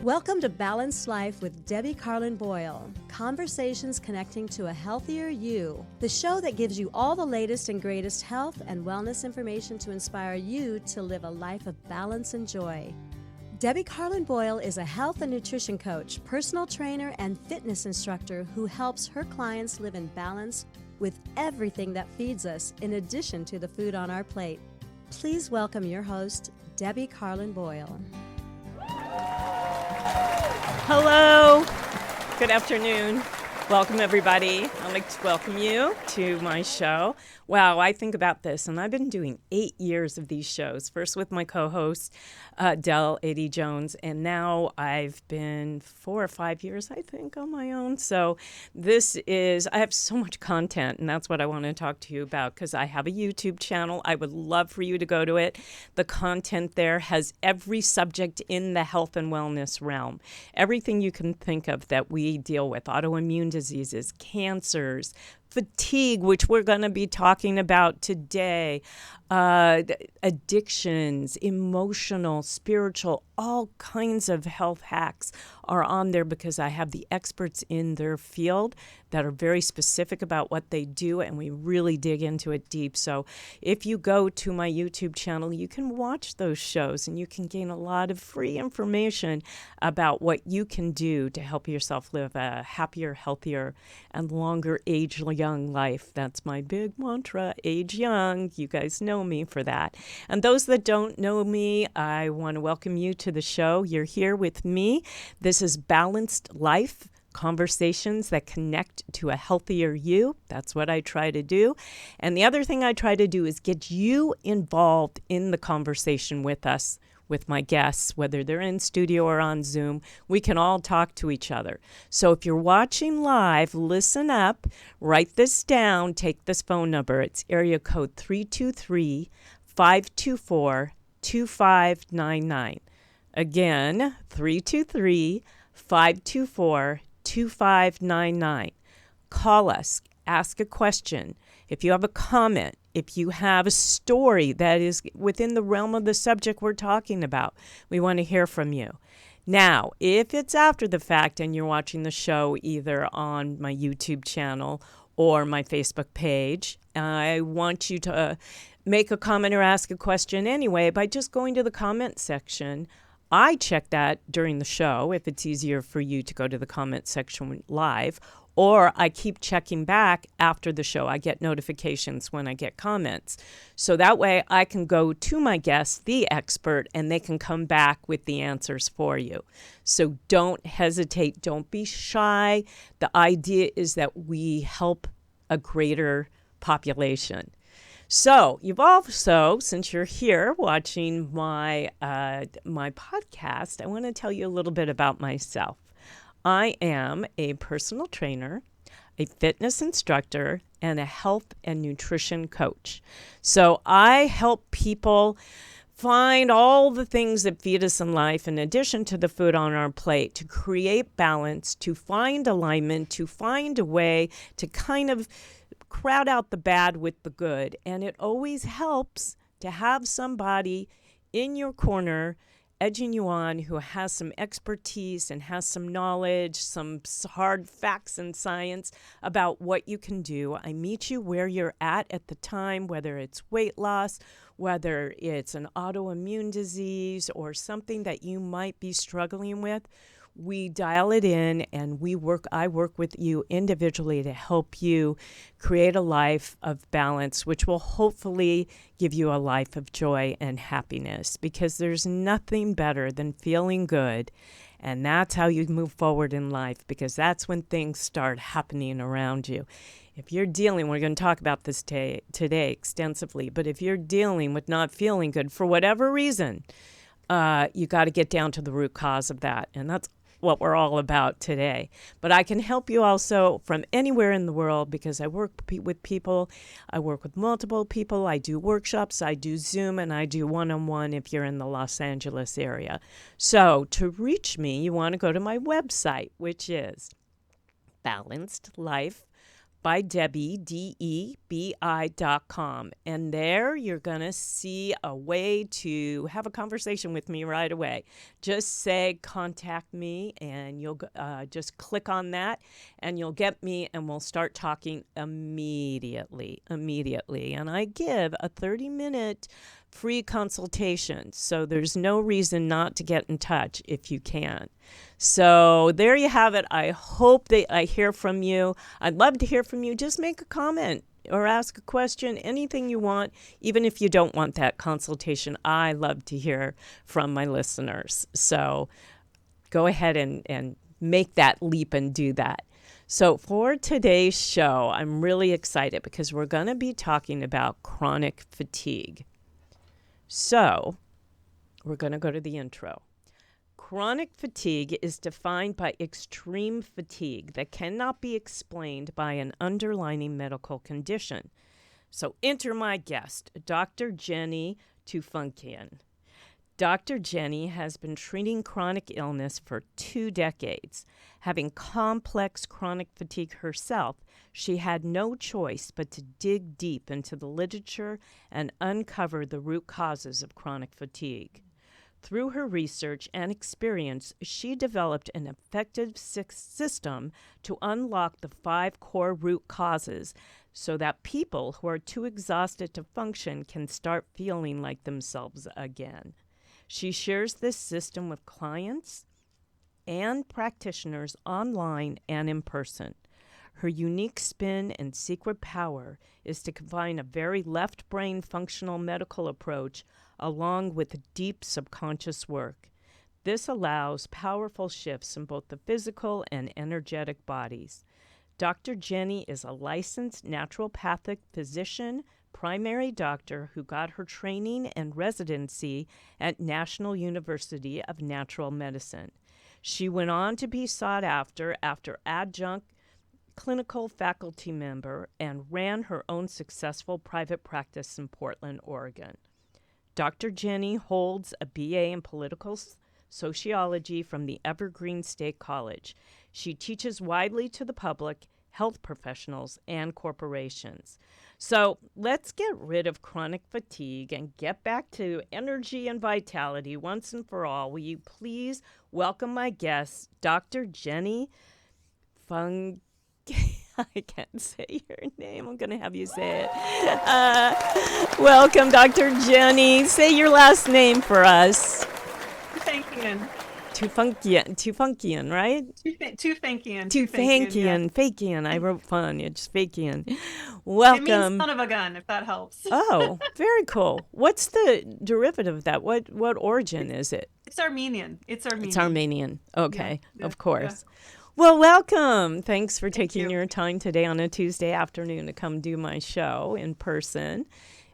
Welcome to Balanced Life with Debbie Carlin Boyle. Conversations connecting to a healthier you. The show that gives you all the latest and greatest health and wellness information to inspire you to live a life of balance and joy. Debbie Carlin Boyle is a health and nutrition coach, personal trainer, and fitness instructor who helps her clients live in balance with everything that feeds us, in addition to the food on our plate. Please welcome your host, Debbie Carlin Boyle. Hello, good afternoon. Welcome, everybody. I'd like to welcome you to my show. Wow, I think about this, and I've been doing 8 years of these shows, first with my co-host, Del A.D. Jones, and now I've been 4 or 5 years, I think, on my own. So I have so much content, and that's what I want to talk to you about, because I have a YouTube channel. I would love for you to go to it. The content there has every subject in the health and wellness realm. Everything you can think of that we deal with, autoimmune diseases, cancers, fatigue, which we're going to be talking about today, addictions, emotional, spiritual, all kinds of health hacks are on there because I have the experts in their field that are very specific about what they do, and we really dig into it deep. So if you go to my YouTube channel, you can watch those shows and you can gain a lot of free information about what you can do to help yourself live a happier, healthier, and longer age-young life. That's my big mantra, age young. You guys know me for that. And those that don't know me, I want to welcome you to the show. You're here with me. This is Balanced Life, conversations that connect to a healthier you. That's what I try to do. And the other thing I try to do is get you involved in the conversation with us, with my guests, whether they're in studio or on Zoom. We can all talk to each other. So if you're watching live, listen up, write this down, take this phone number. It's area code 323-524-2599. Again, 323-524-2599. Call us, ask a question. If you have a comment, if you have a story that is within the realm of the subject we're talking about, we want to hear from you. Now, if it's after the fact and you're watching the show either on my YouTube channel or my Facebook page, I want you to make a comment or ask a question anyway by just going to the comment section. I check that during the show if it's easier for you to go to the comment section live, or I keep checking back after the show. I get notifications when I get comments. So that way I can go to my guest, the expert, and they can come back with the answers for you. So don't hesitate. Don't be shy. The idea is that we help a greater population. So you've also, since you're here watching my podcast, I want to tell you a little bit about myself. I am a personal trainer, a fitness instructor, and a health and nutrition coach. So I help people find all the things that feed us in life, in addition to the food on our plate, to create balance, to find alignment, to find a way to kind of crowd out the bad with the good. And it always helps to have somebody in your corner edging you on who has some expertise and has some knowledge, some hard facts and science about what you can do. I meet you where you're at the time, whether it's weight loss, whether it's an autoimmune disease or something that you might be struggling with. We dial it in and I work with you individually to help you create a life of balance, which will hopefully give you a life of joy and happiness, because there's nothing better than feeling good. And that's how you move forward in life, because that's when things start happening around you. If you're dealing, we're going to talk about this today extensively, but if you're dealing with not feeling good for whatever reason, you got to get down to the root cause of that. And that's what we're all about today. But I can help you also from anywhere in the world, because I work with people. I work with multiple people. I do workshops, I do Zoom, and I do one-on-one if you're in the Los Angeles area. So to reach me, you want to go to my website, which is balancedlifepodcast.com. by Debbie, DEBI.com. And there you're going to see a way to have a conversation with me right away. Just say, contact me, and you'll just click on that, and you'll get me, and we'll start talking immediately. And I give a 30-minute free consultation, so there's no reason not to get in touch if you can. So there you have it. I hope that I hear from you. I'd love to hear from you. Just make a comment or ask a question, anything you want, even if you don't want that consultation. I love to hear from my listeners. So go ahead and make that leap and do that. So for today's show, I'm really excited because we're going to be talking about chronic fatigue. So we're going to go to the intro. Chronic fatigue is defined by extreme fatigue that cannot be explained by an underlying medical condition. So enter my guest, Dr. Jenny Tufenkian. Dr. Jenny has been treating chronic illness for 2 decades. Having complex chronic fatigue herself, she had no choice but to dig deep into the literature and uncover the root causes of chronic fatigue. Through her research and experience, she developed an effective system to unlock the 5 core root causes so that people who are too exhausted to function can start feeling like themselves again. She shares this system with clients and practitioners online and in person. Her unique spin and secret power is to combine a very left brain functional medical approach along with deep subconscious work. This allows powerful shifts in both the physical and energetic bodies. Dr. Jenny is a licensed naturopathic physician, primary doctor who got her training and residency at National University of Natural Medicine. She went on to be sought after adjunct clinical faculty member and ran her own successful private practice in Portland, Oregon. Dr. Jenny holds a BA in political sociology from the Evergreen State College. She teaches widely to the public, health professionals, and corporations. So let's get rid of chronic fatigue and get back to energy and vitality once and for all. Will you please welcome my guest, Dr. Jenny Fung. I can't say your name. I'm going to have you say it. Welcome, Dr. Jenny. Say your last name for us. Tufenkian. Tufenkian, right? Tufenkian. Fakian. I wrote fun. It's Fakian. Welcome. It means son of a gun, if that helps. Oh, very cool. What's the derivative of that? What origin is it? It's Armenian. It's Armenian. Okay, yeah, of course. Yeah. Well, welcome. Thanks for taking your time today on a Tuesday afternoon to come do my show in person.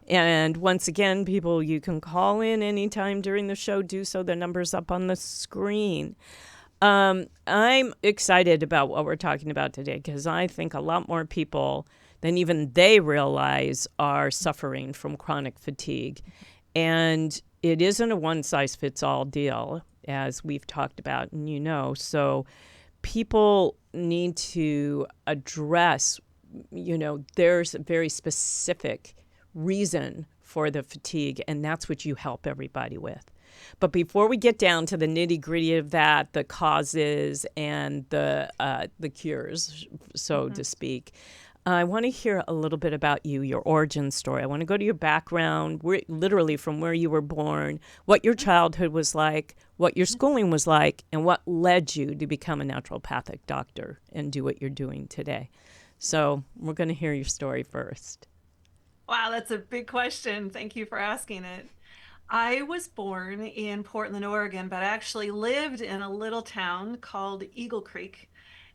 And once again, people, you can call in anytime during the show. Do so. The number's up on the screen. I'm excited about what we're talking about today because I think a lot more people than even they realize are suffering from chronic fatigue. And it isn't a one-size-fits-all deal, as we've talked about, and you know. So people need to address, there's a very specific reason for the fatigue, and that's what you help everybody with. But before we get down to the nitty-gritty of that, the causes and the cures, so to speak, I want to hear a little bit about you, your origin story. I want to go to your background, literally from where you were born, what your childhood was like, what your schooling was like, and what led you to become a naturopathic doctor and do what you're doing today. So we're going to hear your story first. Wow, that's a big question. Thank you for asking it. I was born in Portland, Oregon, but actually lived in a little town called Eagle Creek.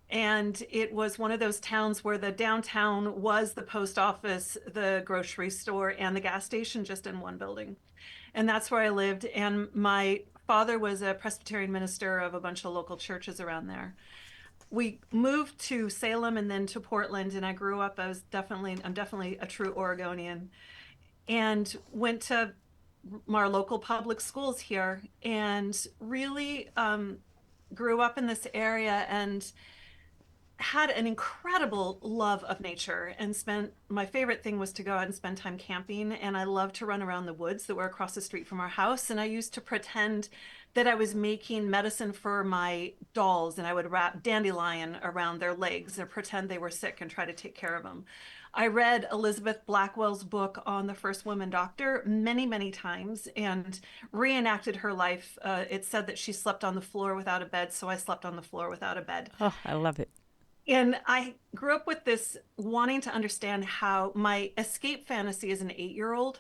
And it was one of those towns where the downtown was the post office, the grocery store, and the gas station just in one building. And that's where I lived. And my father was a Presbyterian minister of a bunch of local churches around there. We moved to Salem and then to Portland, and I grew up. I'm definitely a true Oregonian, and went to our local public schools here, and really grew up in this area. And had an incredible love of nature and spent my favorite thing was to go out and spend time camping, and I love to run around the woods that were across the street from our house, and I used to pretend that I was making medicine for my dolls, and I would wrap dandelion around their legs and pretend they were sick and try to take care of them. I read Elizabeth Blackwell's book on the first woman doctor many, many times and reenacted her life. It said that she slept on the floor without a bed, so I slept on the floor without a bed. Oh, I love it. And I grew up with this wanting to understand how my escape fantasy as an 8-year-old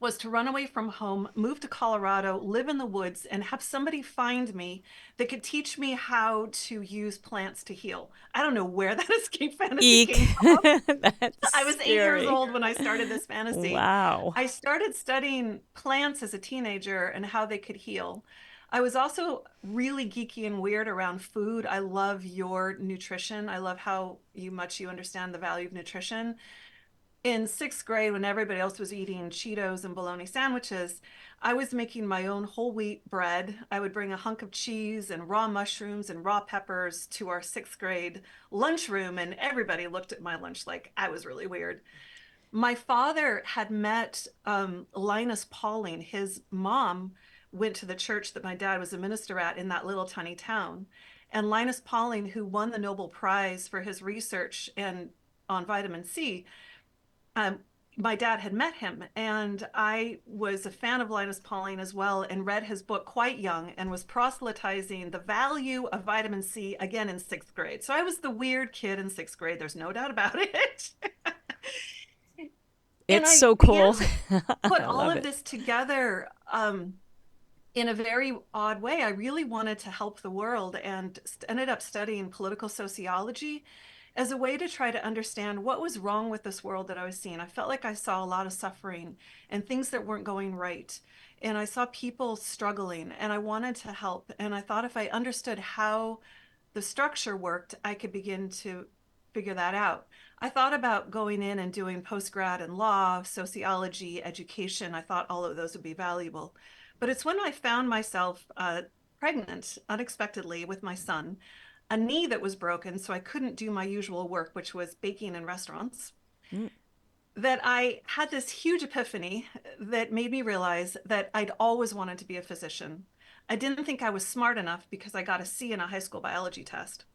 was to run away from home, move to Colorado, live in the woods, and have somebody find me that could teach me how to use plants to heal. I don't know where that escape fantasy Eek. came from. That's I was 8 years scary. old when I started this fantasy. Wow. I started studying plants as a teenager and how they could heal. I was also really geeky and weird around food. I love your nutrition. I love how much you understand the value of nutrition. In sixth grade, when everybody else was eating Cheetos and bologna sandwiches, I was making my own whole wheat bread. I would bring a hunk of cheese and raw mushrooms and raw peppers to our sixth grade lunchroom, and everybody looked at my lunch like I was really weird. My father had met Linus Pauling. His mom went to the church that my dad was a minister at in that little tiny town. And Linus Pauling, who won the Nobel Prize for his research and on vitamin C, um, my dad had met him, and I was a fan of Linus Pauling as well, and read his book quite young, and was proselytizing the value of vitamin C again in sixth grade. So I was the weird kid in sixth grade. There's no doubt about it. And It's I so began cool. to put I all love of it. this together in a very odd way. I really wanted to help the world and ended up studying political sociology as a way to try to understand what was wrong with this world that I was seeing. I felt like I saw a lot of suffering and things that weren't going right. And I saw people struggling, and I wanted to help. And I thought if I understood how the structure worked, I could begin to figure that out. I thought about going in and doing postgrad in law, sociology, education. I thought all of those would be valuable. But it's when I found myself pregnant unexpectedly with my son, a knee that was broken, so I couldn't do my usual work, which was baking in restaurants, Mm. that I had this huge epiphany that made me realize that I'd always wanted to be a physician. I didn't think I was smart enough because I got a C in a high school biology test.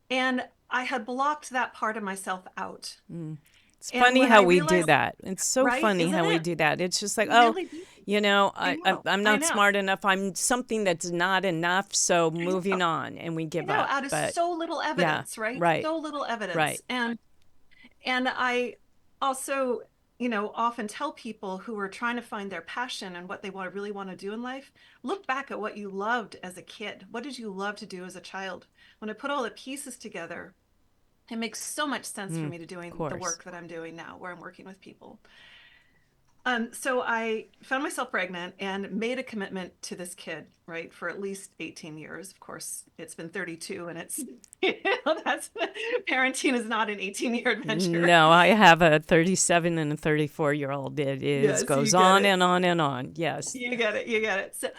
And I had blocked that part of myself out. Mm. It's And funny when I how we do realized, that. It's so right, funny isn't how we it? do that. It's just like, We oh, really do. I I'm know, I'm I not know, smart enough. I'm something that's not enough. So I moving know, on, and we I give know, up. out of But so little yeah, evidence, right? right, So little right. evidence. And I also, often tell people who are trying to find their passion and what they really want to do in life, look back at what you loved as a kid. What did you love to do as a child? When I put all the pieces together, it makes so much sense for Mm, me to of doing the course. work that I'm doing now, where I'm working with people. So I found myself pregnant and made a commitment to this kid, right, for at least 18 years. Of course, it's been 32, and it's, that's parenting is not an 18-year adventure. No, I have a 37 and a 34-year-old. It is Yes, you goes get on it. and on and on. Yes. You get it. You get it. So,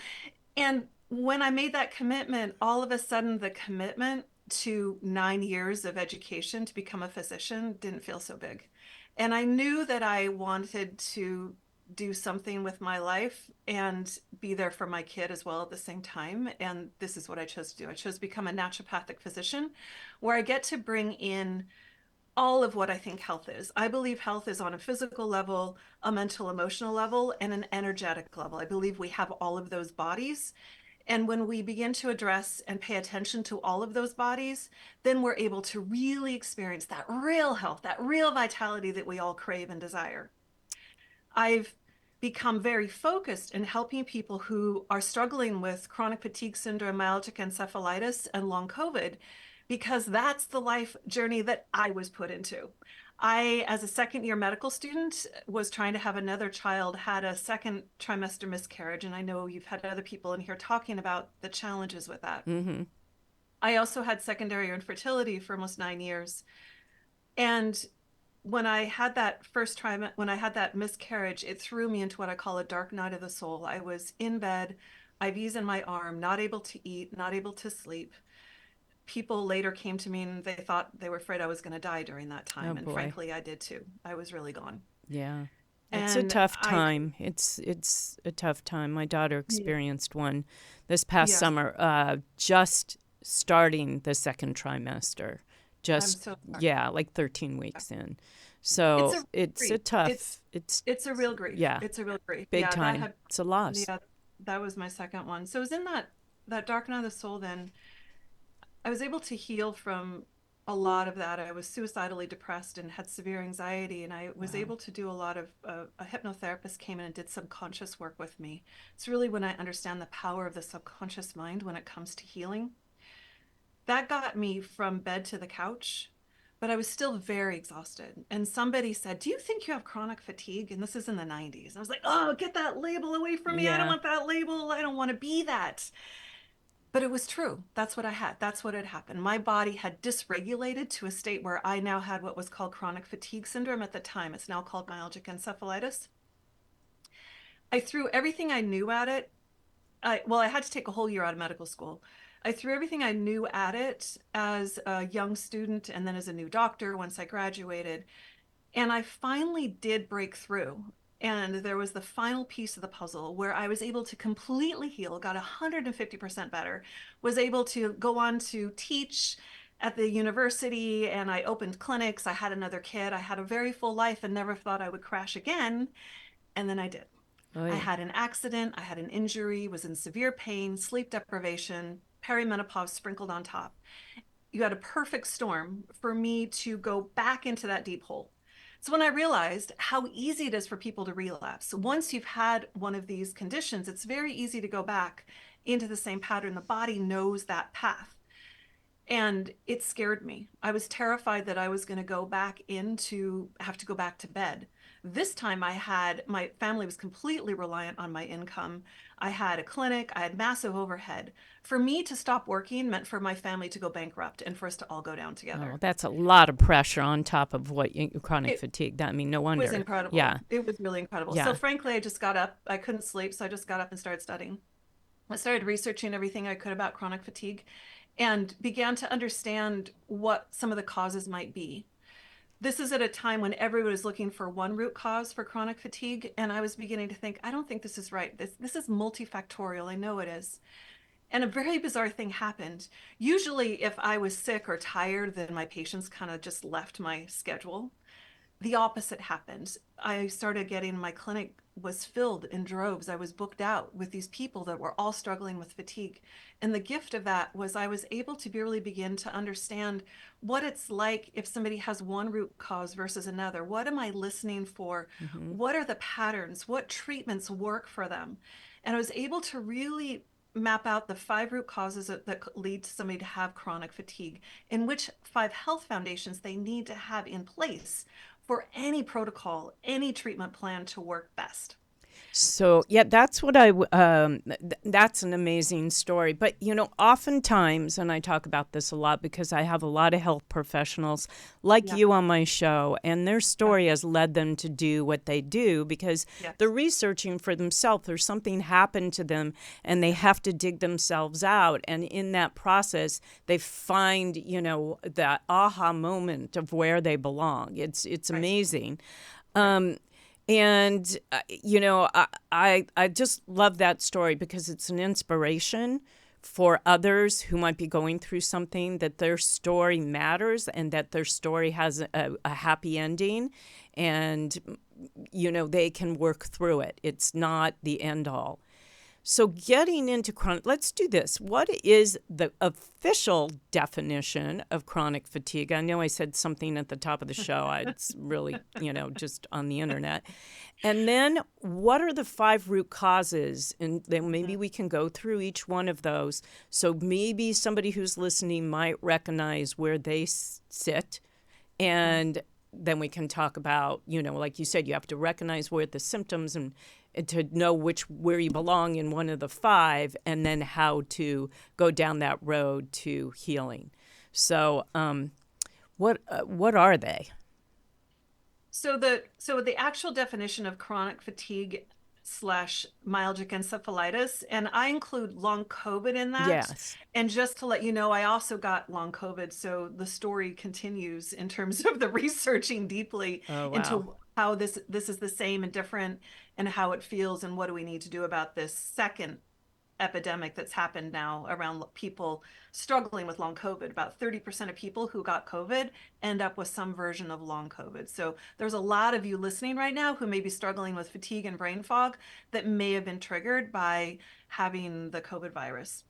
and when I made that commitment, all of a sudden the commitment to 9 years of education to become a physician didn't feel so big. And I knew that I wanted to do something with my life and be there for my kid as well at the same time. And this is what I chose to do. I chose to become a naturopathic physician where I get to bring in all of what I think health is. I believe health is on a physical level, a mental, emotional level, and an energetic level. I believe we have all of those bodies. And when we begin to address and pay attention to all of those bodies, then we're able to really experience that real health, that real vitality that we all crave and desire. I've become very focused in helping people who are struggling with chronic fatigue syndrome, myalgic encephalitis, and long COVID, because that's the life journey that I was put into. I, as a second year medical student, was trying to have another child, had a second trimester miscarriage, and I know you've had other people in here talking about the challenges with that. Mm-hmm. I also had secondary infertility for almost 9 years. And when I had that when I had that miscarriage, it threw me into what I call a dark night of the soul. I was in bed, IVs in my arm, not able to eat, not able to sleep. people later came to me and they thought they were afraid I was going to die during that Oh time. And boy. frankly, I did too. I was really gone. Yeah. It's a And tough I, time. It's a tough time. My daughter yeah, experienced one this past yes, summer, just starting the second trimester. I'm Just so sorry. yeah, like 13 weeks in. It's So a it's a grief. tough. It's It's a real grief. yeah, It's a real grief. big Yeah, that time. had, It's a loss. yeah, that was my second one. So it was in that dark night of the soul. Then I was able to heal from a lot of that. I was suicidally depressed and had severe anxiety, and I was Wow. able to do a lot of. A hypnotherapist came in and did subconscious work with me. It's really when I understand the power of the subconscious mind when it comes to healing. That got me from bed to the couch, but I was still very exhausted. And somebody said, "Do you think you have chronic fatigue?" And this is in the 90s. I was like, "Oh, get that label away from me. I don't Yeah. want that label. I don't want to be that." But it was true. That's what I had. That's what had happened. My body had dysregulated to a state where I now had what was called chronic fatigue syndrome at the time. It's now called myalgic encephalitis. I threw everything I knew at it. I had to take a whole year out of medical school. I threw everything I knew at it as a young student and then as a new doctor once I graduated. And I finally did break through. And there was the final piece of the puzzle where I was able to completely heal, got 150% better, was able to go on to teach at the university, and I opened clinics. I had another kid. I had a very full life and never thought I would crash again. And then I did. I Oy. had an accident, I had an injury, was in severe pain, sleep deprivation, perimenopause sprinkled on top. You had a perfect storm for me to go back into that deep hole. So when I realized how easy it is for people to relapse, once you've had one of these conditions, it's very easy to go back into the same pattern. The body knows that path. And it scared me. I was terrified that I was going to go back into, have to go back to bed. This time I had, my family was completely reliant on my income. I had a clinic, I had massive overhead. For me to stop working meant for my family to go bankrupt and for us to all go down Oh, together. that's a lot of pressure on top of what chronic It fatigue. That I mean, no was wonder. incredible. Yeah. It was really incredible. So Yeah. frankly, I just got up. I couldn't sleep, so I just got up and started studying. I started researching everything I could about chronic fatigue and began to understand what some of the causes might be. This is at a time when everyone was looking for one root cause for chronic fatigue, and I was beginning to think, I don't think this is right. This is multifactorial. I know it is. And a very bizarre thing happened. Usually, if I was sick or tired, then my patients kind of just left my schedule. The opposite happened. I started getting my clinic was filled in droves. I was booked out with these people that were all struggling with fatigue. And the gift of that was I was able to really begin to understand what it's like if somebody has one root cause versus another. What am I listening for? Hmm. What are the patterns? What treatments work for them? And I was able to really map out the 5 root causes that lead to somebody to have chronic fatigue and which 5 health foundations they need to have in place for any protocol, any treatment plan to work best. So yeah, that's what that's an amazing story. But oftentimes, and I talk about this a lot because I have a lot of health professionals like Yeah, you on my show, and their yeah, story has led them to do what they do because they're yes, researching for themselves. There's something happened to them, and they yeah, have to dig themselves out. And in that process, they find that aha moment of where they belong. It's right, amazing. right. Um, and I just love that story because it's an inspiration for others who might be going through something, that their story matters and that their story has a happy ending, and they can work through it. It's not the end all. So getting into chronic, let's do this. What is the official definition of chronic fatigue? I know I said something at the top of the show. It's really, just on the internet. And then what are the 5 root causes? And then maybe Mhm. we can go through each one of those. So maybe somebody who's listening might recognize where they sit, Mhm. and then we can talk about, like you said, you have to recognize where the symptoms and to know where you belong in one of the 5, and then how to go down that road to healing. So, what are they? So the actual definition of chronic fatigue slash myalgic encephalitis. And I include long COVID in that. Yes. And just to let you know, I also got long COVID. So the story continues in terms of the researching deeply Oh, wow. into how this is the same and different, and how it feels, and what do we need to do about this second epidemic that's happened now around people struggling with long COVID. About 30% of people who got COVID end up with some version of long COVID. So there's a lot of you listening right now who may be struggling with fatigue and brain fog that may have been triggered by having the COVID virus.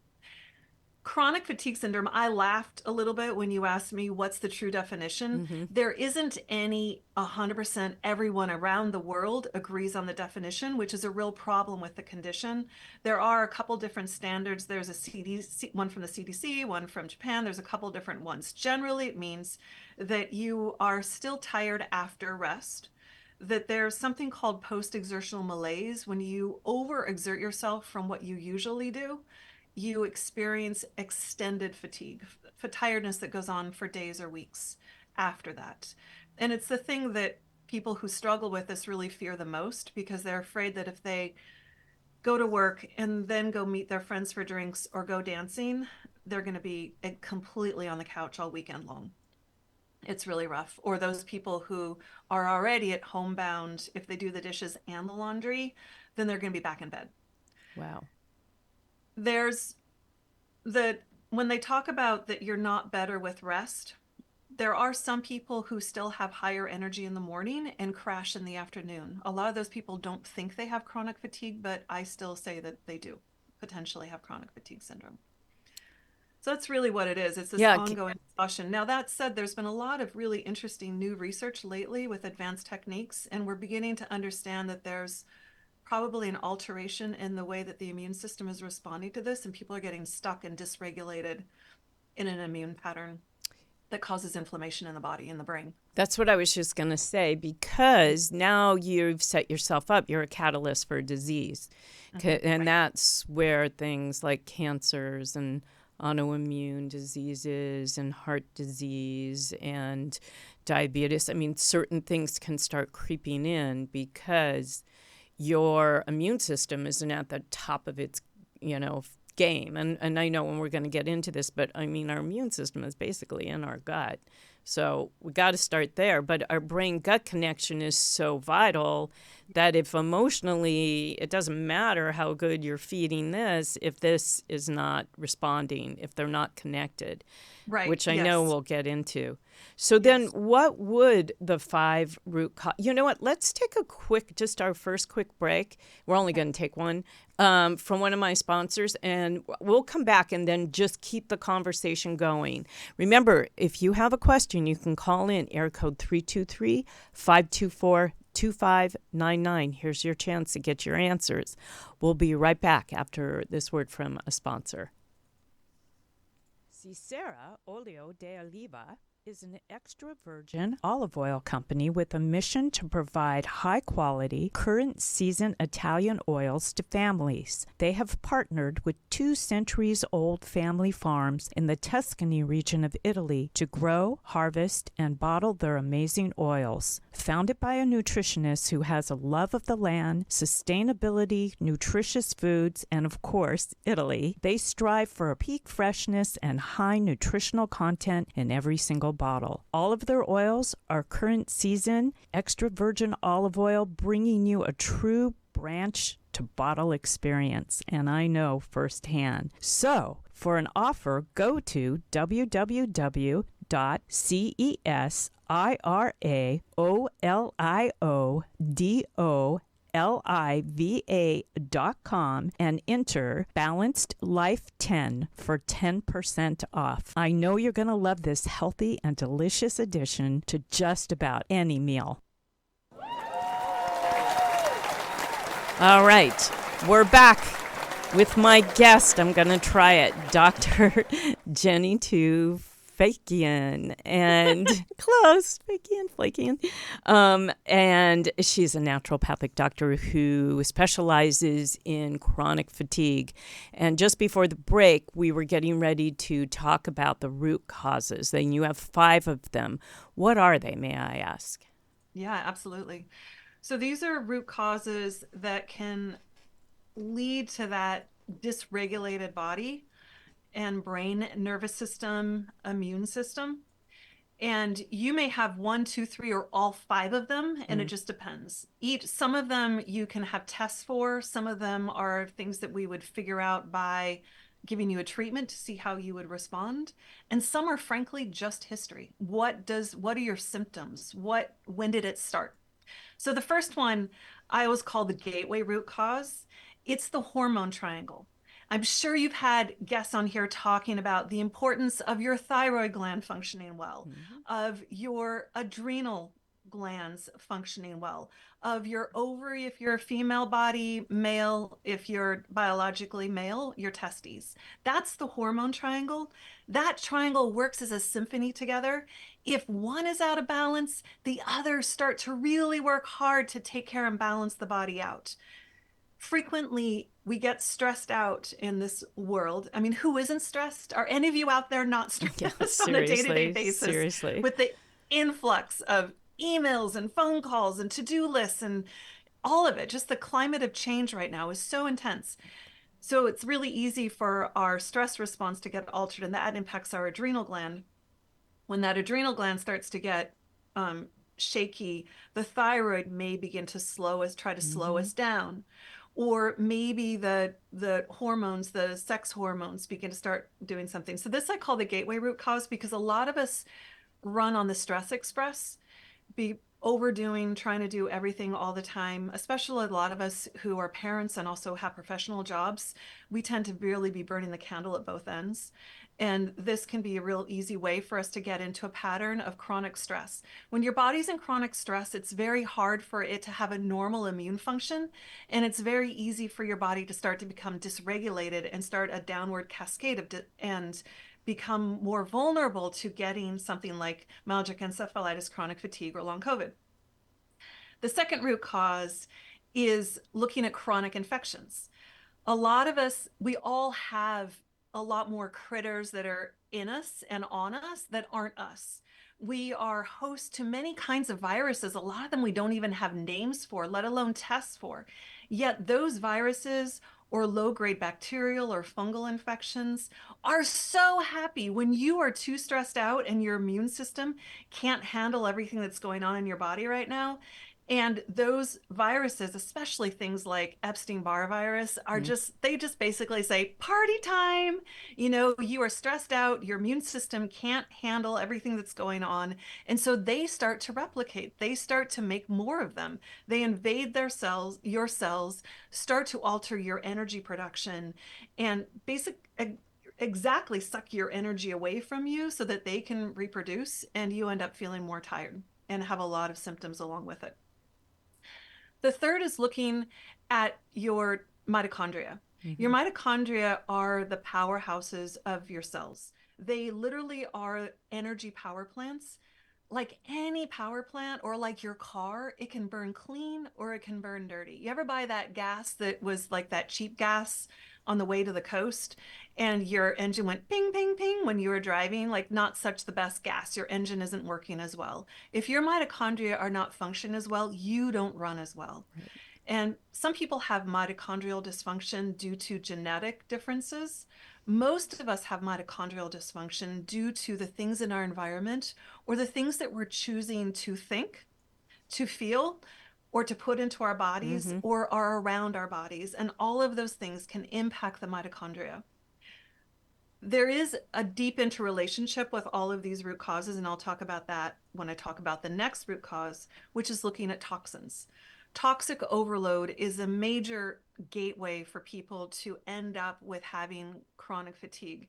Chronic fatigue syndrome, I laughed a little bit when you asked me what's the true definition. Mm-hmm. There isn't any 100% everyone around the world agrees on the definition, which is a real problem with the condition. There are a couple different standards. There's a CDC, one from the CDC, one from Japan. There's a couple different ones. Generally, it means that you are still tired after rest, that there's something called post-exertional malaise. When you overexert yourself from what you usually do, you experience extended fatigue, for tiredness that goes on for days or weeks after that. And it's the thing that people who struggle with this really fear the most, because they're afraid that if they go to work and then go meet their friends for drinks or go dancing, they're going to be completely on the couch all weekend long. It's really rough. Or those people who are already at homebound, if they do the dishes and the laundry, then they're going to be back in bed. Wow. There's when they talk about that you're not better with rest, there are some people who still have higher energy in the morning and crash in the afternoon. A lot of those people don't think they have chronic fatigue, but I still say that they do potentially have chronic fatigue syndrome. So that's really what it is. It's this ongoing discussion. Now, that said, there's been a lot of really interesting new research lately with advanced techniques, and we're beginning to understand that there's probably an alteration in the way that the immune system is responding to this, and people are getting stuck and dysregulated in an immune pattern that causes inflammation in the body, in the brain. That's what I was just going to say, because now you've set yourself up. You're a catalyst for disease. And that's where things like cancers and autoimmune diseases and heart disease and diabetes, I mean, certain things can start creeping in because your immune system isn't at the top of its, game. And I know when we're going to get into this, but I mean, our immune system is basically in our gut. So we got to start there. But our brain-gut connection is so vital that if emotionally, it doesn't matter how good you're feeding this, if this is not responding, if they're not connected, right? Which I know we'll get into. So then what would the 5 root cause? You know what? Let's take just our first quick break. We're only going to take one from one of my sponsors, and we'll come back and then just keep the conversation going. Remember, if you have a question, you can call in, air code 323-524-2599. Here's your chance to get your answers. We'll be right back after this word from a sponsor. Cicera Olio de Oliva is an extra virgin olive oil company with a mission to provide high-quality, current-season Italian oils to families. They have partnered with 2 centuries-old family farms in the Tuscany region of Italy to grow, harvest, and bottle their amazing oils. Founded by a nutritionist who has a love of the land, sustainability, nutritious foods, and of course, Italy, they strive for a peak freshness and high nutritional content in every single bottle. All of their oils are current season, extra virgin olive oil, bringing you a true branch to bottle experience, and I know firsthand. So, for an offer, go to www.CESIRIODOLIVA.com and enter Balanced Life 10 for 10% off. I know you're going to love this healthy and delicious addition to just about any meal. All right, we're back with my guest. I'm going to try it, Dr. Jenny Tufenkian, and close, Flakian. And she's a naturopathic doctor who specializes in chronic fatigue. And just before the break, we were getting ready to talk about the root causes. And you have 5 of them. What are they, may I ask? Yeah, absolutely. So these are root causes that can lead to that dysregulated body and brain, nervous system, immune system. And you may have one, two, three, or all five of them, and it just depends. Some of them you can have tests for. Some of them are things that we would figure out by giving you a treatment to see how you would respond. And some are frankly just history. What are your symptoms? When did it start? So the first one I always call the gateway root cause. It's the hormone triangle. I'm sure you've had guests on here talking about the importance of your thyroid gland functioning well, of your adrenal glands functioning well, of your ovary if you're a female body, male if you're biologically male, your testes. That's the hormone triangle. That triangle works as a symphony together. If one is out of balance, the others start to really work hard to take care and balance the body out. Frequently, we get stressed out in this world. I mean, who isn't stressed? Are any of you out there not stressed on a day-to-day basis seriously. with the influx of emails and phone calls and to-do lists and all of it? Just the climate of change right now is so intense. So it's really easy for our stress response to get altered, and that impacts our adrenal gland. When that adrenal gland starts to get shaky, the thyroid may begin to try to slow us down. Or maybe the hormones, the sex hormones begin to start doing something. So this I call the gateway root cause, because a lot of us run on the stress express, be overdoing, trying to do everything all the time, especially a lot of us who are parents and also have professional jobs. We tend to really be burning the candle at both ends. And this can be a real easy way for us to get into a pattern of chronic stress. When your body's in chronic stress, it's very hard for it to have a normal immune function. And it's very easy for your body to start to become dysregulated and start a downward cascade of and become more vulnerable to getting something like myalgic encephalitis, chronic fatigue, or long COVID. The second root cause is looking at chronic infections. A lot of us, we all have a lot more critters that are in us and on us that aren't us. We are host to many kinds of viruses. A lot of them we don't even have names for, let alone tests for. Yet those viruses or low-grade bacterial or fungal infections are so happy when you are too stressed out and your immune system can't handle everything that's going on in your body right now. And those viruses, especially things like Epstein-Barr virus, they just basically say, party time. You are stressed out, your immune system can't handle everything that's going on. And so they start to replicate. They start to make more of them. They invade your cells, start to alter your energy production, and exactly suck your energy away from you so that they can reproduce, and you end up feeling more tired and have a lot of symptoms along with it. The third is looking at your mitochondria. Your mitochondria are the powerhouses of your cells. They literally are energy power plants. Like any power plant or like your car, it can burn clean or it can burn dirty. You ever buy that gas that was like that cheap gas on the way to the coast and your engine went ping, ping, ping when you were driving? Like, not such the best gas. Your engine isn't working as well. If your mitochondria are not functioning as well, you don't run as well. Right. And some people have mitochondrial dysfunction due to genetic differences. Most of us have mitochondrial dysfunction due to the things in our environment or the things that we're choosing to think, to feel, or to put into our bodies or are around our bodies. And all of those things can impact the mitochondria. There is a deep interrelationship with all of these root causes, and I'll talk about that when I talk about the next root cause, which is looking at toxins. Toxic overload is a major gateway for people to end up with having chronic fatigue.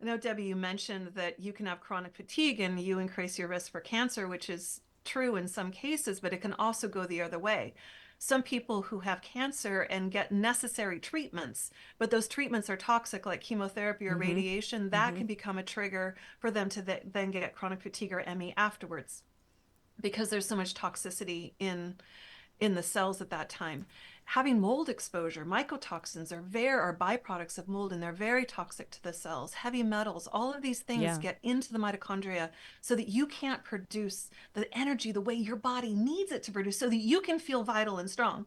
I know, Debbie, you mentioned that you can have chronic fatigue and you increase your risk for cancer, which is true in some cases, but it can also go the other way. Some people who have cancer and get necessary treatments, but those treatments are toxic, like chemotherapy or radiation, that can become a trigger for them to then get chronic fatigue or ME afterwards, because there's so much toxicity in the cells at that time. Having mold exposure, mycotoxins are byproducts of mold, and they're very toxic to the cells. Heavy metals, all of these things Yeah. get into the mitochondria so that you can't produce the energy the way your body needs it to produce so that you can feel vital and strong.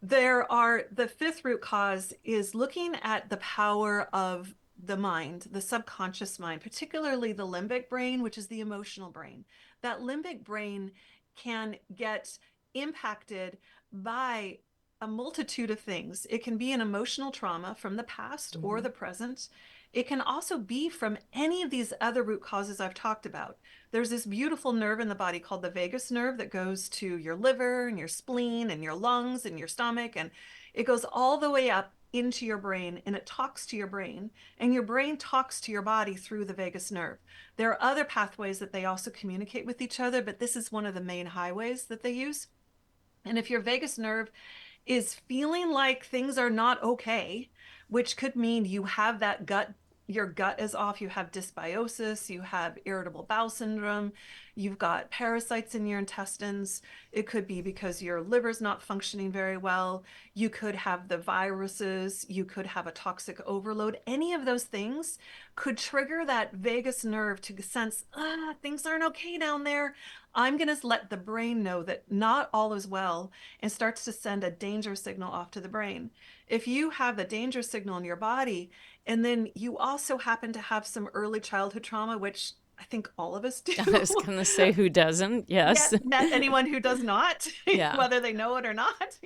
The fifth root cause is looking at the power of the mind, the subconscious mind, particularly the limbic brain, which is the emotional brain. That limbic brain can get impacted by a multitude of things. It can be an emotional trauma from the past or Mm-hmm. the present. It can also be from any of these other root causes I've talked about. There's this beautiful nerve in the body called the vagus nerve that goes to your liver and your spleen and your lungs and your stomach. And it goes all the way up into your brain, and it talks to your brain, and your brain talks to your body through the vagus nerve. There are other pathways that they also communicate with each other, but this is one of the main highways that they use. And if your vagus nerve is feeling like things are not okay, which could mean you have that your gut is off, you have dysbiosis, you have irritable bowel syndrome, you've got parasites in your intestines. It could be because your liver's not functioning very well. You could have the viruses, you could have a toxic overload. Any of those things could trigger that vagus nerve to sense, things aren't okay down there. I'm going to let the brain know that not all is well and starts to send a danger signal off to the brain. If you have the danger signal in your body, and then you also happen to have some early childhood trauma, which I think all of us do. I was going to say, who doesn't? Yes. Yet met anyone who does not, Yeah. whether they know it or not,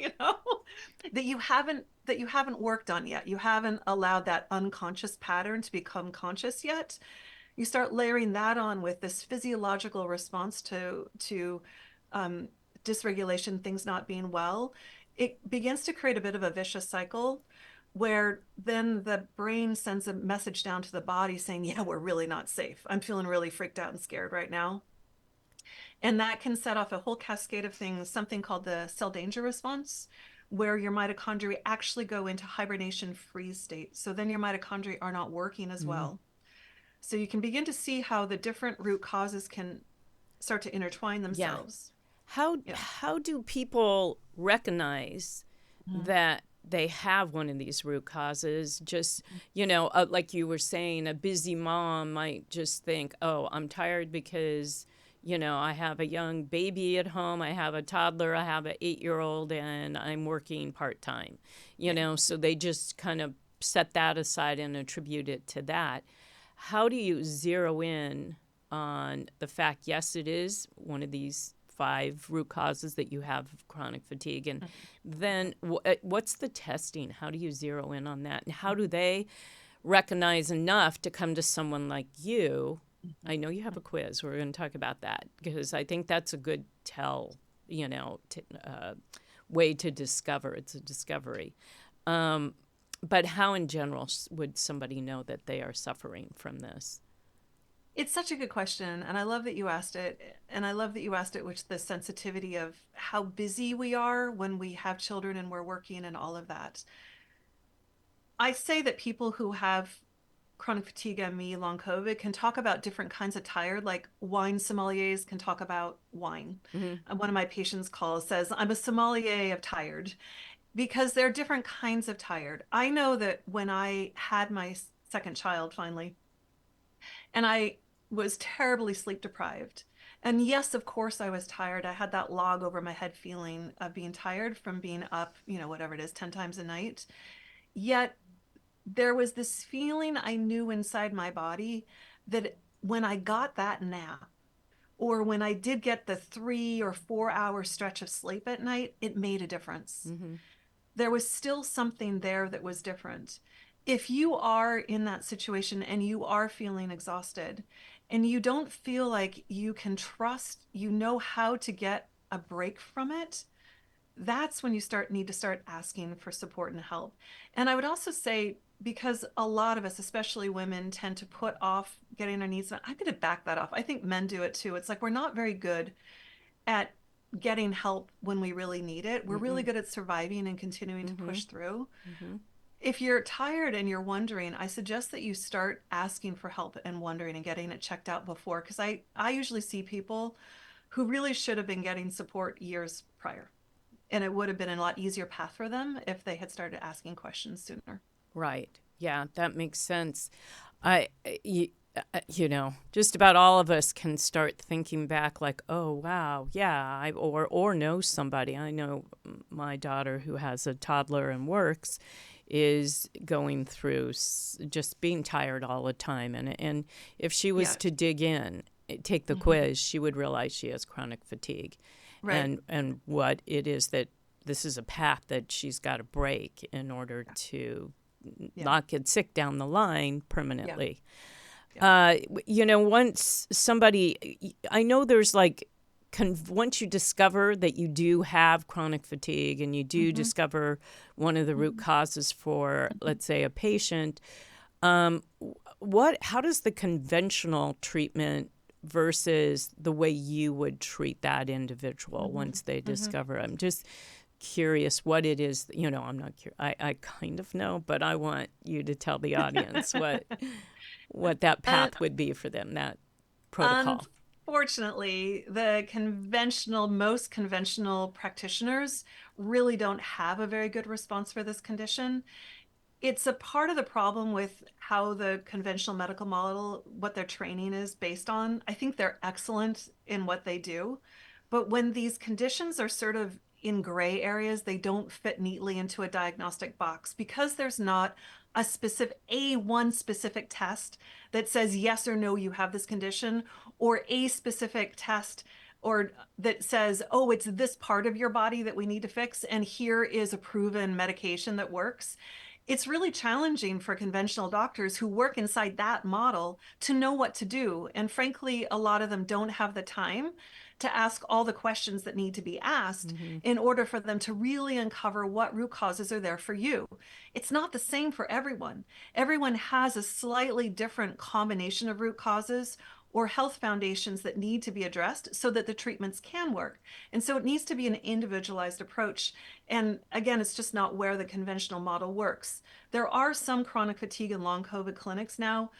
that you haven't worked on yet. You haven't allowed that unconscious pattern to become conscious yet. You start layering that on with this physiological response to um, dysregulation, things not being well. It begins to create a bit of a vicious cycle where then the brain sends a message down to the body saying, yeah, we're really not safe. I'm feeling really freaked out and scared right now. And that can set off a whole cascade of things, something called the cell danger response, where your mitochondria actually go into hibernation freeze state. So then your mitochondria are not working as Mm. well. So you can begin to see how the different root causes can start to intertwine Yeah. themselves. Yeah. How do people recognize Mhm. that they have one of these root causes? Just, like you were saying, a busy mom might just think, oh, I'm tired because, I have a young baby at home, I have a toddler, I have an 8-year-old, and I'm working part time, Yeah. so they just kind of set that aside and attribute it to that. How do you zero in on the fact, yes, it is one of these 5 root causes that you have of chronic fatigue? And then what's the testing? How do you zero in on that? And how do they recognize enough to come to someone like you? I know you have a quiz. We're going to talk about that because I think that's a good way to discover. It's a discovery. But how in general would somebody know that they are suffering from this? It's such a good question. And I love that you asked it. And I love that you asked it with the sensitivity of how busy we are when we have children and we're working and all of that. I say that people who have chronic fatigue, ME, long COVID can talk about different kinds of tired, like wine sommeliers can talk about wine. Mm-hmm. One of my patients calls, says, I'm a sommelier of tired because there are different kinds of tired. I know that when I had my second child finally, and I was terribly sleep deprived. And yes, of course, I was tired. I had that log over my head feeling of being tired from being up, whatever it is, 10 times a night. Yet there was this feeling I knew inside my body that when I got that nap, or when I did get the 3 or 4 hour stretch of sleep at night, it made a difference. Mm-hmm. There was still something there that was different. If you are in that situation and you are feeling exhausted and you don't feel like you can trust, how to get a break from it, that's when you need to start asking for support and help. And I would also say, because a lot of us, especially women, tend to put off getting our needs met, I'm going to back that off. I think men do it too. It's like we're not very good at getting help when we really need it. We're really Mm-mm. good at surviving and continuing to Mm-hmm. push through. Mm-hmm. If you're tired and you're wondering, I suggest that you start asking for help and wondering and getting it checked out before, because I usually see people who really should have been getting support years prior. And it would have been a lot easier path for them if they had started asking questions sooner. Right. Yeah, that makes sense. I, you, just about all of us can start thinking back like, oh, wow, yeah, or know somebody. I know my daughter who has a toddler and works is going through just being tired all the time. And if she was Yeah. to dig in, take the quiz, she would realize she has chronic fatigue. Right. And what it is that this is a path that she's got to break in order to Yeah. not get sick down the line permanently. Yeah. Once somebody, I know there's like, once you discover that you do have chronic fatigue and you do discover one of the root causes for, let's say, a patient, how does the conventional treatment versus the way you would treat that individual once they discover? I'm just curious what it is. I'm not curious. I kind of know, but I want you to tell the audience what that path would be for them, that protocol. Unfortunately, most conventional practitioners really don't have a very good response for this condition. It's a part of the problem with how the conventional medical model, what their training is based on. I think they're excellent in what they do. But when these conditions are sort of in gray areas, they don't fit neatly into a diagnostic box because there's not one specific test that says yes or no, you have this condition, or a specific test or that says, oh, it's this part of your body that we need to fix, and here is a proven medication that works. It's really challenging for conventional doctors who work inside that model to know what to do. And frankly, a lot of them don't have the time to ask all the questions that need to be asked in order for them to really uncover what root causes are there for you. It's not the same for everyone. Everyone has a slightly different combination of root causes or health foundations that need to be addressed so that the treatments can work. And so it needs to be an individualized approach. And again, it's just not where the conventional model works. There are some chronic fatigue and long COVID clinics now.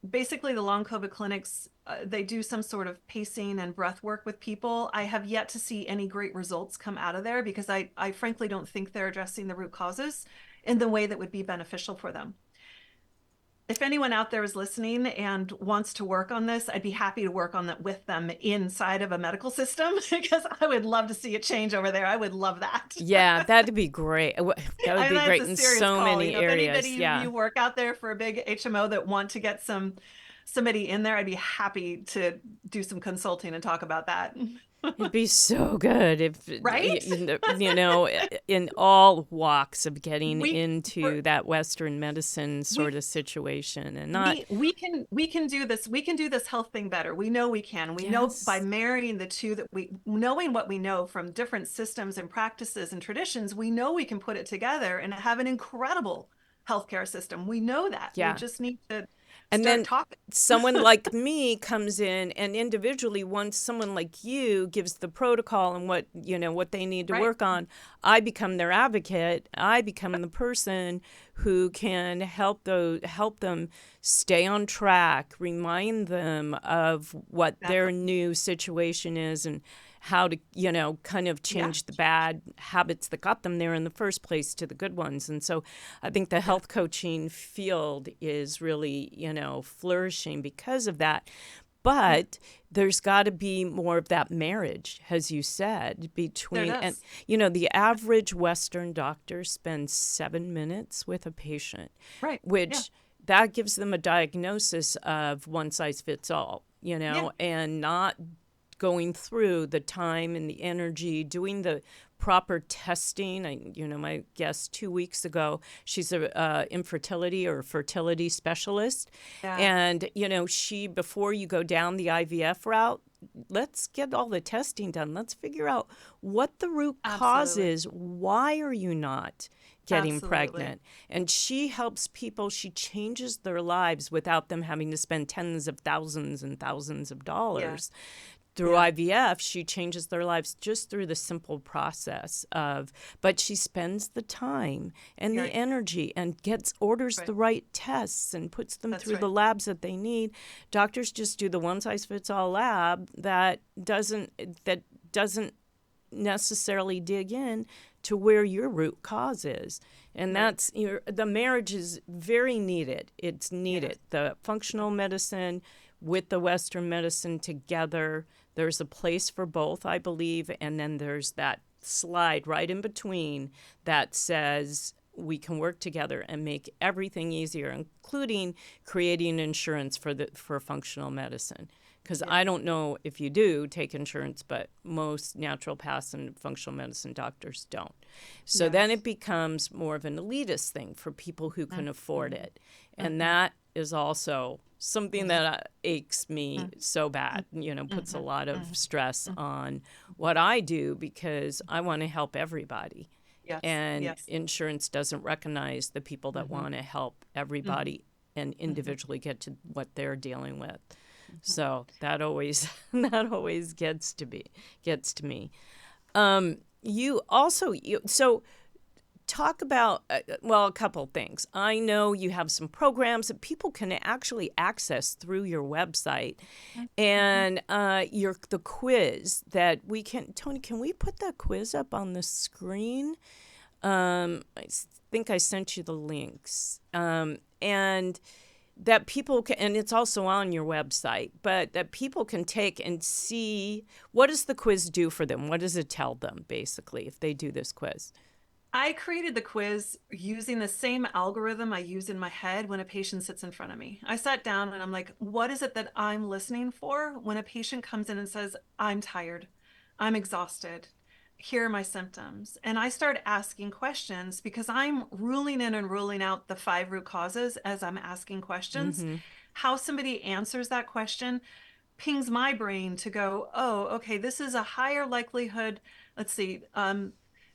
Basically, the long COVID clinics, they do some sort of pacing and breath work with people. I have yet to see any great results come out of there because I frankly don't think they're addressing the root causes in the way that would be beneficial for them. If anyone out there is listening and wants to work on this, I'd be happy to work on that with them inside of a medical system because I would love to see a change over there. I would love that. Yeah, that'd be great. That would be great in so many areas. If anybody you work out there for a big HMO that want to get somebody in there, I'd be happy to do some consulting and talk about that. It'd be so good if, right? In all walks of getting into that Western medicine sort of situation, and not we can do this. We can do this health thing better. We know we can. We know by marrying the two that knowing what we know from different systems and practices and traditions, we know we can put it together and have an incredible healthcare system. We know that. We just need to. And then talking. Someone like me comes in, and individually, once someone like you gives the protocol and what they need to work on, I become their advocate. I become the person who can help them stay on track, remind them of what their new situation is, and how to, kind of change the bad habits that got them there in the first place to the good ones. And so I think the health coaching field is really, flourishing because of that. But there's got to be more of that marriage, as you said, between, and, the average Western doctor spends 7 minutes with a patient, which that gives them a diagnosis of one size fits all, and not going through the time and the energy, doing the proper testing. My guest 2 weeks ago, she's a infertility or fertility specialist. And, she, before you go down the IVF route, let's get all the testing done. Let's figure out what the root cause is. Why are you not getting pregnant? And she helps people. She changes their lives without them having to spend tens of thousands and thousands of dollars. Through IVF, she changes their lives just through the simple process but she spends the time and the energy and orders the right tests and puts them through the labs that they need. Doctors just do the one size fits all lab that doesn't necessarily dig in to where your root cause is. And that's the marriage is very needed. It's needed. Yes. The functional medicine with the Western medicine together, there's a place for both, I believe. And then there's that slide right in between that says we can work together and make everything easier, including creating insurance for functional medicine. Because I don't know if you do take insurance, but most naturopaths and functional medicine doctors don't. So then it becomes more of an elitist thing for people who can afford it. And that is also something that aches me so bad, puts a lot of stress on what I do because I want to help everybody. Yes. And insurance doesn't recognize the people that want to help everybody and individually get to what they're dealing with. So that always gets to me. So talk about a couple things. I know you have some programs that people can actually access through your website, and the quiz that we can. Tony, can we put that quiz up on the screen? I think I sent you the links, and that people can, and it's also on your website, but that people can take and see what does the quiz do for them? What does it tell them, basically, if they do this quiz? I created the quiz using the same algorithm I use in my head when a patient sits in front of me. I sat down and I'm like, what is it that I'm listening for when a patient comes in and says, I'm tired, I'm exhausted, here are my symptoms? And I start asking questions because I'm ruling in and ruling out the 5 root causes as I'm asking questions. How somebody answers that question pings my brain to go, oh, okay, this is a higher likelihood. Let's see.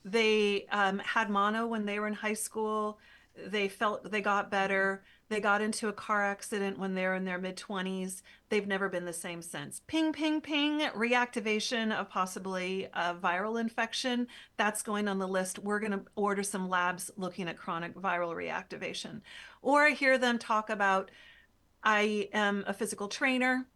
They had mono when they were in high school. They felt they got better. They got into a car accident when they're in their mid-20s. They've never been the same since. Ping, ping, ping, reactivation of possibly a viral infection. That's going on the list. We're going to order some labs looking at chronic viral reactivation. Or I hear them talk about, I am a physical trainer,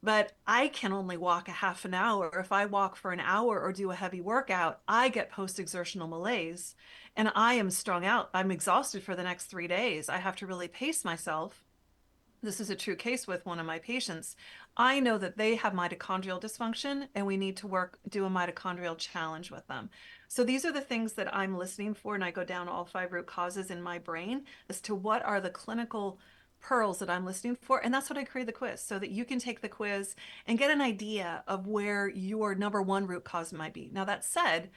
but I can only walk a half an hour. If I walk for an hour or do a heavy workout, I get post-exertional malaise and I am strung out. I'm exhausted for the next 3 days. I have to really pace myself. This is a true case with one of my patients. I know that they have mitochondrial dysfunction and we need to do a mitochondrial challenge with them. So these are the things that I'm listening for, and I go down all 5 root causes in my brain as to what are the clinical pearls that I'm listening for. And that's what I create the quiz, so that you can take the quiz and get an idea of where your number 1 root cause might be. Now, that said,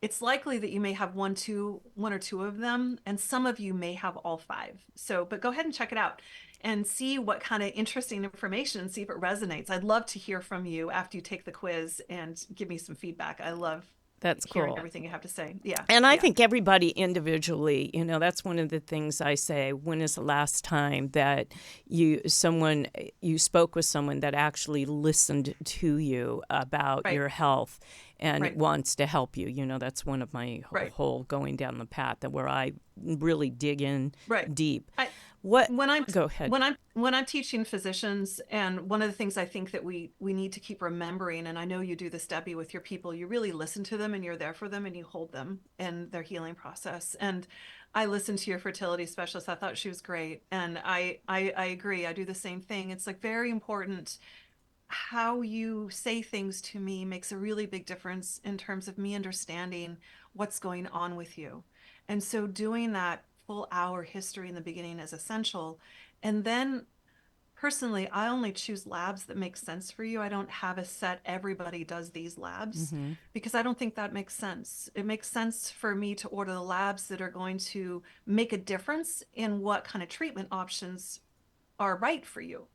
it's likely that you may have one or two of them, and some of you may have all 5. So, but go ahead and check it out and see what kind of interesting information, see if it resonates. I'd love to hear from you after you take the quiz and give me some feedback. I love That's hearing cool. everything you have to say. Yeah. And I think everybody individually, that's one of the things I say. When is the last time that you spoke with someone that actually listened to you about your health and wants to help you? That's one of my whole going down the path that where I really dig in deep. Go ahead. When I'm teaching physicians, and one of the things I think that we need to keep remembering, and I know you do this, Debbie, with your people, you really listen to them and you're there for them and you hold them in their healing process. And I listened to your fertility specialist. I thought she was great. And I agree. I do the same thing. It's like very important. How you say things to me makes a really big difference in terms of me understanding what's going on with you. And so doing that full hour history in the beginning is essential. And then personally, I only choose labs that make sense for you. I don't have a set, everybody does these labs, because I don't think that makes sense. It makes sense for me to order the labs that are going to make a difference in what kind of treatment options are right for you.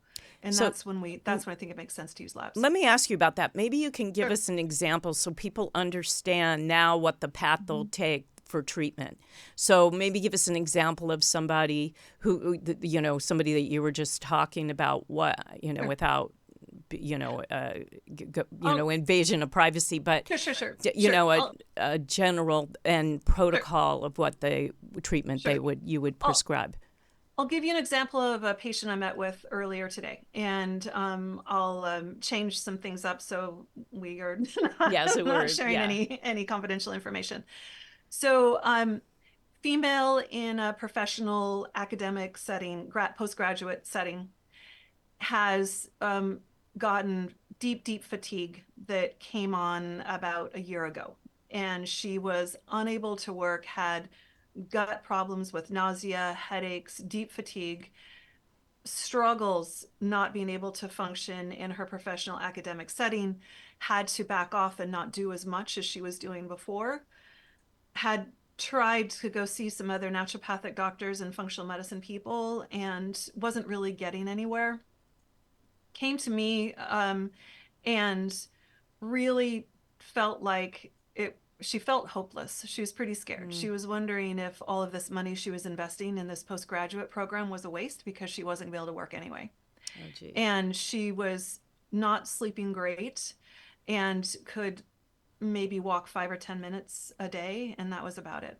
And so that's when I think it makes sense to use labs. Let me ask you about that. Maybe you can give us an example so people understand now what the path they'll take for treatment. So maybe give us an example of somebody somebody that you were just talking about, without, invasion of privacy, but a general and protocol of what the treatment you would prescribe. I'll give you an example of a patient I met with earlier today, and I'll change some things up so we are Yes, a not word. sharing Yeah. any confidential information. So, female in a professional academic setting, postgraduate setting, has gotten deep fatigue that came on about a year ago. And she was unable to work, had gut problems with nausea, headaches, deep fatigue, struggles not being able to function in her professional academic setting, had to back off and not do as much as she was doing before, had tried to go see some other naturopathic doctors and functional medicine people and wasn't really getting anywhere. Came to me and really felt like she felt hopeless. She was pretty scared. Mm. She was wondering if all of this money she was investing in this postgraduate program was a waste because she wasn't going to be able to work anyway. Oh, geez. And she was not sleeping great and could maybe walk 5 or 10 minutes a day, and that was about it.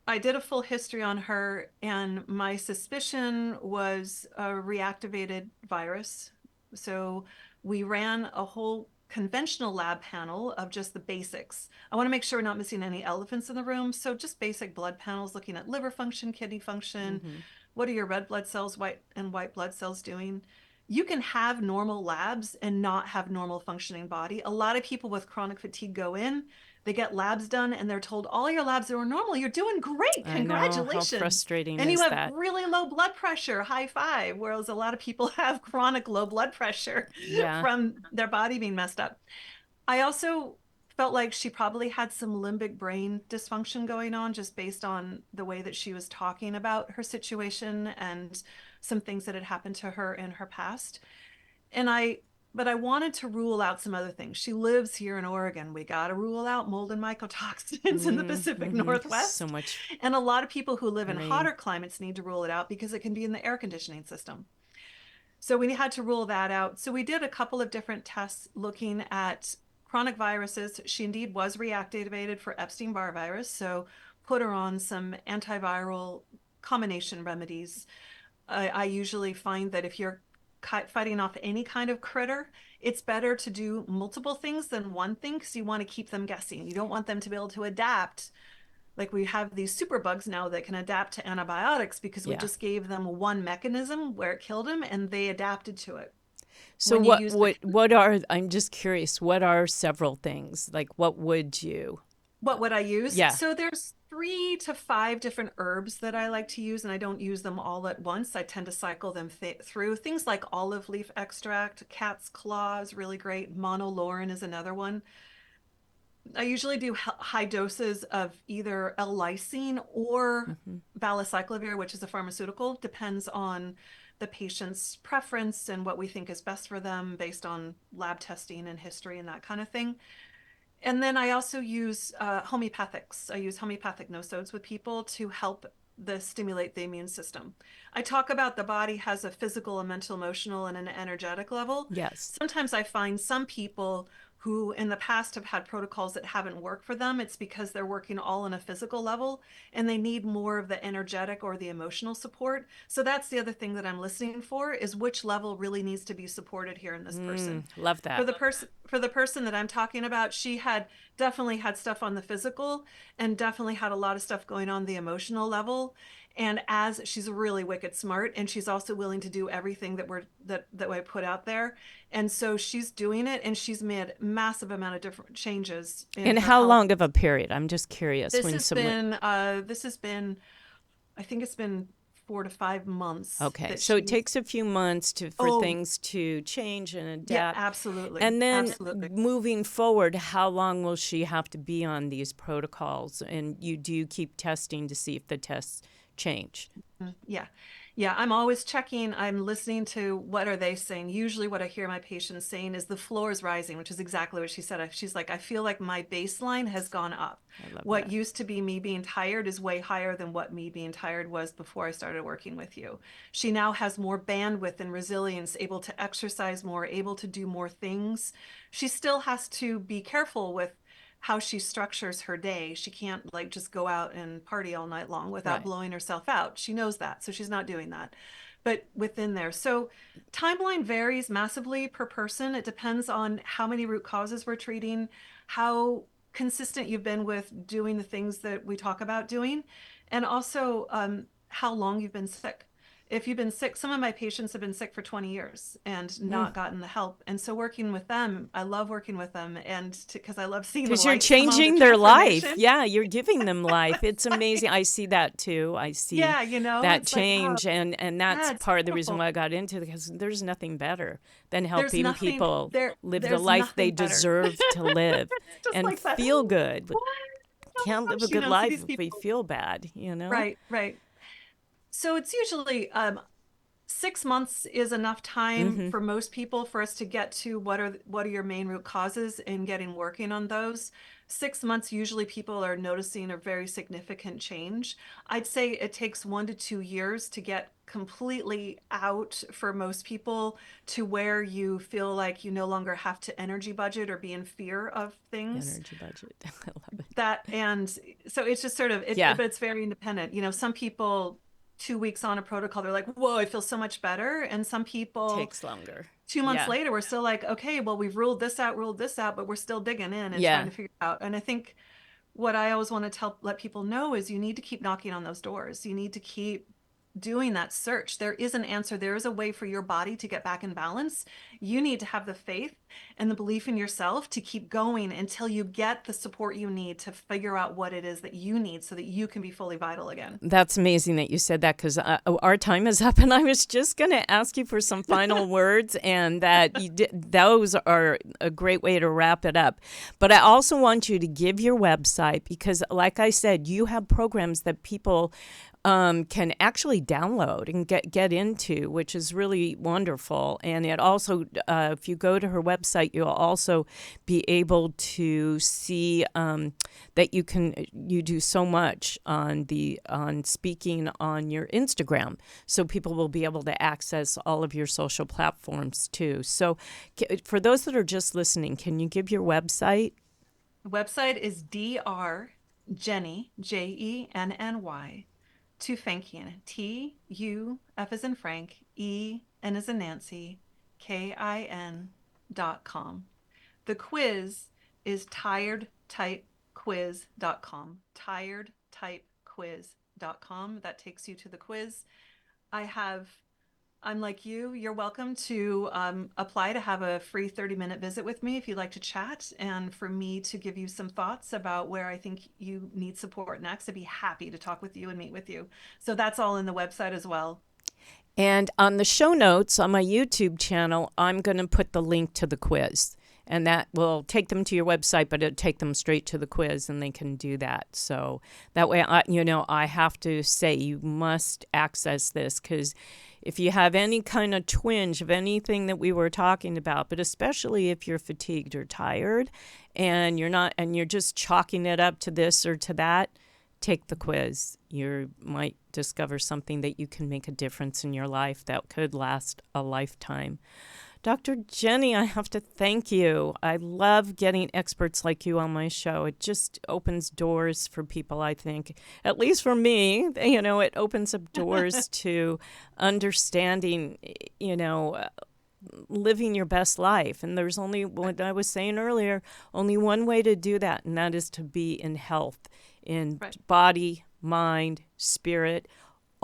I did a full history on her, and my suspicion was a reactivated virus. So we ran a whole conventional lab panel of just the basics. I want to make sure we're not missing any elephants in the room. So just basic blood panels looking at liver function, kidney function. Mm-hmm. What are your red blood cells, white blood cells doing? You can have normal labs and not have normal functioning body. A lot of people with chronic fatigue go in, they get labs done, and they're told all your labs are normal. You're doing great. I know. How Congratulations. frustrating And you is have that? really low blood pressure, high five. Whereas a lot of people have chronic low blood pressure Yeah. from their body being messed up. I also felt like she probably had some limbic brain dysfunction going on just based on the way that she was talking about her situation and some things that had happened to her in her past. And but I wanted to rule out some other things. She lives here in Oregon. We got to rule out mold and mycotoxins in the Pacific Mm-hmm. So Northwest. much And a lot of people who live in rain. hotter climates need to rule it out because it can be in the air conditioning system. So we had to rule that out. So we did a couple of different tests looking at chronic viruses. She indeed was reactivated for Epstein-Barr virus. So put her on some antiviral combination remedies. I usually find that if you're fighting off any kind of critter, it's better to do multiple things than one thing because you want to keep them guessing. You don't want them to be able to adapt. Like we have these super bugs now that can adapt to antibiotics because we Yeah. just gave them one mechanism where it killed them and they adapted to it. So When you use the what are, I'm just curious, what are several things? Like what would you? what would I use? Yeah. So there's 3 to 5 different herbs that I like to use, and I don't use them all at once. I tend to cycle them through. Things like olive leaf extract, cat's claw is really great. Monolaurin is another one. I usually do high doses of either L-lysine or Mm-hmm. valacyclovir, which is a pharmaceutical. Depends on the patient's preference and what we think is best for them based on lab testing and history and that kind of thing. And then I also use homeopathics. I use homeopathic nosodes with people to help stimulate the immune system. I talk about the body has a physical, a mental, emotional, and an energetic level. Yes. Sometimes I find some people who in the past have had protocols that haven't worked for them. It's because they're working all on a physical level and they need more of the energetic or the emotional support. So that's the other thing that I'm listening for is which level really needs to be supported here in this person. Love that. For the person that I'm talking about, she had definitely had stuff on the physical and definitely had a lot of stuff going on the emotional level. And as she's really wicked smart, and she's also willing to do everything that I put out there, and so she's doing it, and she's made massive amount of different changes in And her how health. long of a period? I'm just curious. This has been, I think it's been 4 to 5 months Okay, that so it she's. takes a few months for Oh, things to change and yeah, adapt. absolutely, And then absolutely. moving forward, how long will she have to be on these protocols? And do you keep testing to see if the tests change? Yeah. Yeah, I'm always checking. I'm listening to what are they saying. Usually what I hear my patients saying is the floor is rising, which is exactly what she said. She's like, I feel like my baseline has gone up. I love What that. used to be me being tired is way higher than what me being tired was before I started working with you. She now has more bandwidth and resilience, able to exercise more, able to do more things. She still has to be careful with how she structures her day. She can't like just go out and party all night long without Right. blowing herself out. She knows that. So she's not doing that. But within there. So timeline varies massively per person. It depends on how many root causes we're treating, how consistent you've been with doing the things that we talk about doing, and also how long you've been sick. If you've been sick, some of my patients have been sick for 20 years and not gotten the help. And so working with them, I love working with them, and because I love seeing the Because you're lights come on, the changing their life. transformation. Yeah, you're giving them life. It's amazing. I see that too. I see Yeah, you know, that it's like, wow, change. And that's yeah, it's part of the reason beautiful. why I got into it, because there's nothing better than There's helping nothing people there. live the There's life they nothing better. deserve to live Just and like that. feel good. But What? Oh can't my live a gosh, you good know, so life these if we people. feel bad, you know? Right, right. So it's usually 6 months is enough time Mm-hmm. for most people for us to get to what are your main root causes and getting working on those. 6 months, usually people are noticing a very significant change. I'd say it takes 1 to 2 years to get completely out for most people to where you feel like you no longer have to energy budget or be in fear of things. Energy budget. I love it. That and so it's just sort of Yeah, but it's very independent. You know, some people 2 weeks on a protocol, they're like, whoa, I feel so much better. And some people takes longer. 2 months Yeah. later, we're still like, okay, well, we've ruled this out, but we're still digging in and trying Yeah. to figure it out. And I think what I always want to let people know is you need to keep knocking on those doors. You need to keep doing that search. There is an answer. There is a way for your body to get back in balance. You need to have the faith and the belief in yourself to keep going until you get the support you need to figure out what it is that you need so that you can be fully vital again. That's amazing that you said that, because our time is up, and I was just going to ask you for some final words, and that those are a great way to wrap it up. But I also want you to give your website, because, like I said, you have programs that people can actually download and get into, which is really wonderful. And it also, if you go to her website, you'll also be able to see that you do so much on speaking on your Instagram, so people will be able to access all of your social platforms too. So, for those that are just listening, can you give your website? The website is drjenny, Jenny, Tufenkian, Tuf as in Frank, En as in Nancy, KIN.com. The quiz is tiredtypequiz.com. Tiredtypequiz.com. That takes you to the quiz. I'm like you're welcome to apply to have a free 30-minute visit with me if you'd like to chat, and for me to give you some thoughts about where I think you need support next. I'd be happy to talk with you and meet with you. So that's all in the website as well. And on the show notes on my YouTube channel, I'm going to put the link to the quiz. And that will take them to your website, but it'll take them straight to the quiz, and they can do that. So that way, I have to say you must access this, because if you have any kind of twinge of anything that we were talking about, but especially if you're fatigued or tired and you're just chalking it up to this or to that, take the quiz. You might discover something that you can make a difference in your life that could last a lifetime. Dr. Jenny, I have to thank you. I love getting experts like you on my show. It just opens doors for people, I think. At least for me, it opens up doors to understanding, living your best life. And there's only, what I was saying earlier, only one way to do that, and that is to be in health, in Right. body, mind, spirit.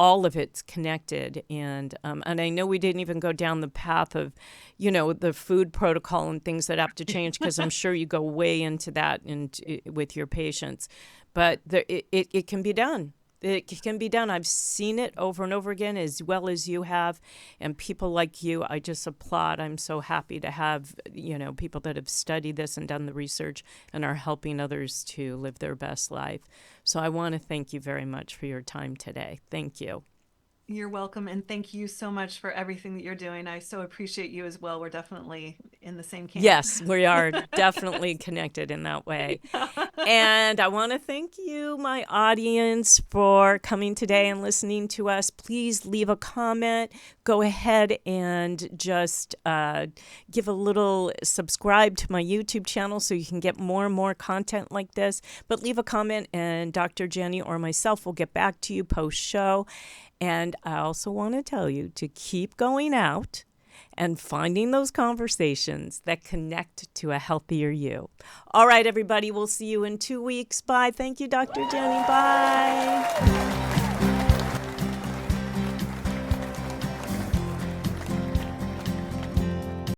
All of it's connected, and I know we didn't even go down the path of, the food protocol and things that have to change, because I'm sure you go way into that with your patients, but it can be done. It can be done. I've seen it over and over again, as well as you have, and people like you, I just applaud. I'm so happy to have, people that have studied this and done the research and are helping others to live their best life. So I want to thank you very much for your time today. Thank you. You're welcome. And thank you so much for everything that you're doing. I so appreciate you as well. We're definitely in the same camp. Yes, we are definitely connected in that way. And I want to thank you, my audience, for coming today and listening to us. Please leave a comment. Go ahead and just give a little subscribe to my YouTube channel so you can get more and more content like this. But leave a comment, and Dr. Jenny or myself will get back to you post-show. And I also want to tell you to keep going out and finding those conversations that connect to a healthier you. All right, everybody, we'll see you in 2 weeks. Bye. Thank you, Dr. Jenny. Bye.